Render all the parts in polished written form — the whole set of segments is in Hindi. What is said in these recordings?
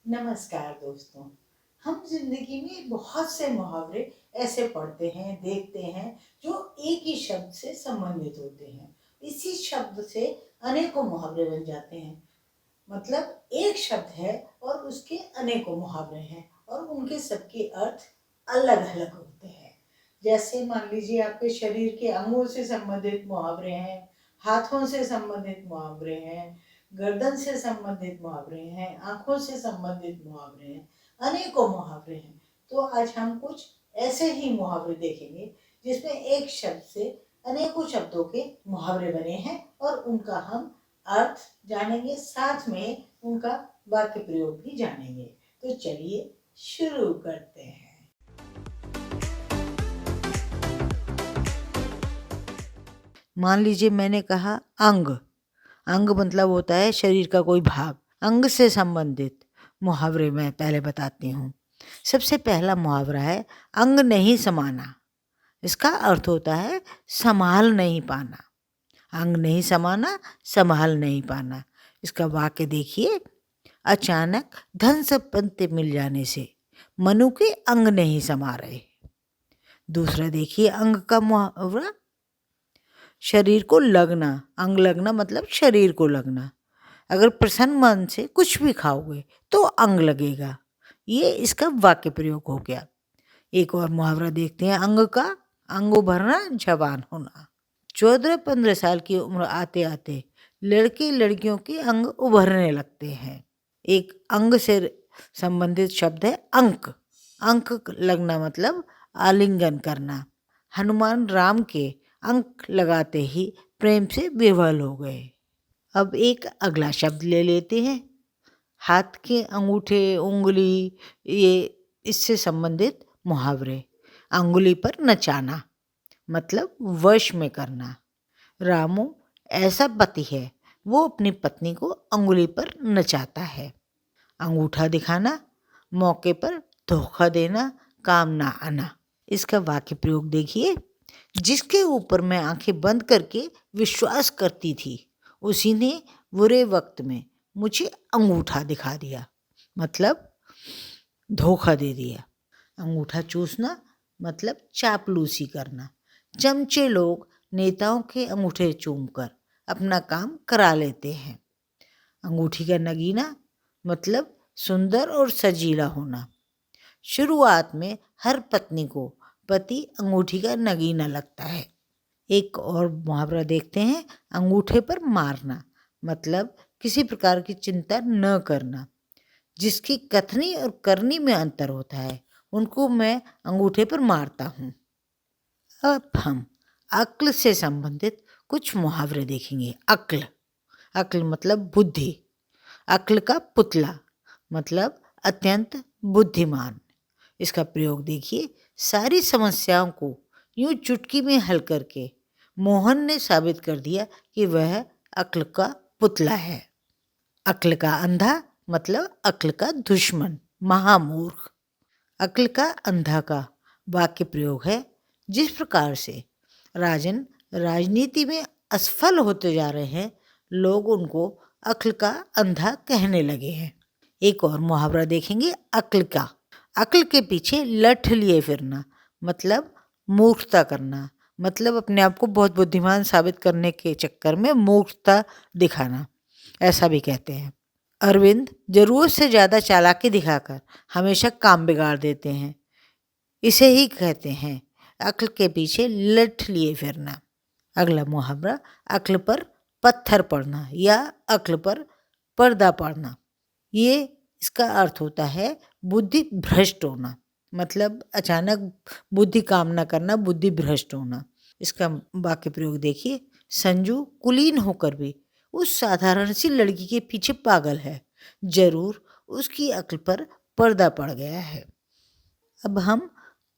नमस्कार दोस्तों। हम जिंदगी में बहुत से मुहावरे ऐसे पढ़ते हैं, देखते हैं जो एक ही शब्द से संबंधित होते हैं। इसी शब्द से अनेकों मुहावरे बन जाते हैं। मतलब एक शब्द है और उसके अनेकों मुहावरे हैं और उनके सबके अर्थ अलग अलग होते हैं। जैसे मान लीजिए आपके शरीर के अंगों से संबंधित मुहावरे हैं, हाथों से संबंधित मुहावरे हैं, गर्दन से संबंधित मुहावरे हैं, आंखों से संबंधित मुहावरे हैं, अनेकों मुहावरे हैं। तो आज हम कुछ ऐसे ही मुहावरे देखेंगे जिसमें एक शब्द से अनेकों शब्दों के मुहावरे बने हैं और उनका हम अर्थ जानेंगे, साथ में उनका वाक्य प्रयोग भी जानेंगे। तो चलिए शुरू करते हैं। मान लीजिए मैंने कहा अंग। अंग मतलब होता है शरीर का कोई भाग। अंग से संबंधित मुहावरे मैं पहले बताती हूँ। सबसे पहला मुहावरा है अंग नहीं समाना। इसका अर्थ होता है संभाल नहीं पाना। अंग नहीं समाना, संभाल नहीं पाना। इसका वाक्य देखिए, अचानक धन संपत्ति मिल जाने से मनु के अंग नहीं समा रहे। दूसरा देखिए अंग का मुहावरा, शरीर को लगना। अंग लगना मतलब शरीर को लगना। अगर प्रसन्न मन से कुछ भी खाओगे तो अंग लगेगा। ये इसका वाक्य प्रयोग हो गया। एक और मुहावरा देखते हैं अंग का, अंग उभरना जवान होना। 14-15 साल की उम्र आते आते लड़के लड़कियों के अंग उभरने लगते हैं। एक अंग से संबंधित शब्द है अंक। अंक लगना मतलब आलिंगन करना। हनुमान राम के अंक लगाते ही प्रेम से विह्वल हो गए। अब एक अगला शब्द ले लेते हैं, हाथ के अंगूठे, उंगली, ये इससे संबंधित मुहावरे। अंगुली पर नचाना मतलब वश में करना। रामू ऐसा पति है, वो अपनी पत्नी को अंगुली पर नचाता है। अंगूठा दिखाना, मौके पर धोखा देना, काम ना आना। इसका वाक्य प्रयोग देखिए, जिसके ऊपर मैं आंखें बंद करके विश्वास करती थी उसी ने बुरे वक्त में मुझे अंगूठा दिखा दिया, मतलब धोखा दे दिया। अंगूठा चूसना मतलब चापलूसी करना। चमचे लोग नेताओं के अंगूठे चूमकर अपना काम करा लेते हैं। अंगूठी का नगीना मतलब सुंदर और सजीला होना। शुरुआत में हर पत्नी को पति अंगूठी का नगीना लगता है। एक और मुहावरा देखते हैं, अंगूठे पर मारना मतलब किसी प्रकार की चिंता न करना। जिसकी कथनी और करनी में अंतर होता है उनको मैं अंगूठे पर मारता हूँ। अब हम अक्ल से संबंधित कुछ मुहावरे देखेंगे। अक्ल, अक्ल मतलब बुद्धि। अक्ल का पुतला मतलब अत्यंत बुद्धिमान। इसका प्रयोग देखिए, सारी समस्याओं को यूं चुटकी में हल करके मोहन ने साबित कर दिया कि वह अक्ल का पुतला है। अक्ल का अंधा मतलब अक्ल का दुश्मन, महामूर्ख। अक्ल का अंधा का वाक्य प्रयोग है, जिस प्रकार से राजन राजनीति में असफल होते जा रहे हैं, लोग उनको अक्ल का अंधा कहने लगे हैं। एक और मुहावरा देखेंगे अक्ल का। अक्ल के पीछे लठ लिए फिरना मतलब मूर्खता करना, मतलब अपने आप को बहुत बुद्धिमान साबित करने के चक्कर में मूर्खता दिखाना, ऐसा भी कहते हैं। अरविंद जरूरत से ज़्यादा चालाकी दिखाकर हमेशा काम बिगाड़ देते हैं, इसे ही कहते हैं अक्ल के पीछे लठ लिए फिरना। अगला मुहावरा अक्ल पर पत्थर पड़ना या अक्ल पर पर्दा पड़ना। ये इसका अर्थ होता है बुद्धि भ्रष्ट होना, मतलब अचानक बुद्धि काम न करना, बुद्धि भ्रष्ट होना। इसका वाक्य प्रयोग देखिए, संजू कुलीन होकर भी उस साधारण सी लड़की के पीछे पागल है, जरूर उसकी अक्ल पर पर्दा पड़ गया है। अब हम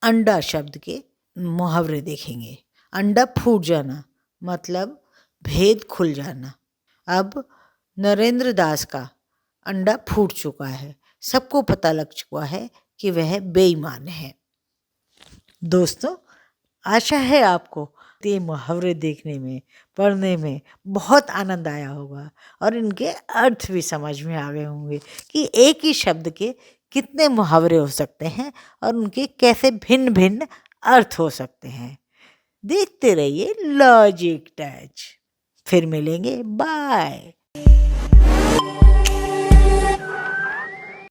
अंडा शब्द के मुहावरे देखेंगे। अंडा फूट जाना मतलब भेद खुल जाना। अब नरेंद्र दास का अंडा फूट चुका है, सबको पता लग चुका है कि वह बेईमान है। दोस्तों, आशा है आपको ये मुहावरे देखने में, पढ़ने में बहुत आनंद आया होगा और इनके अर्थ भी समझ में आ गए होंगे कि एक ही शब्द के कितने मुहावरे हो सकते हैं और उनके कैसे भिन्न भिन्न अर्थ हो सकते हैं। देखते रहिए लॉजिक टच। फिर मिलेंगे, बाय।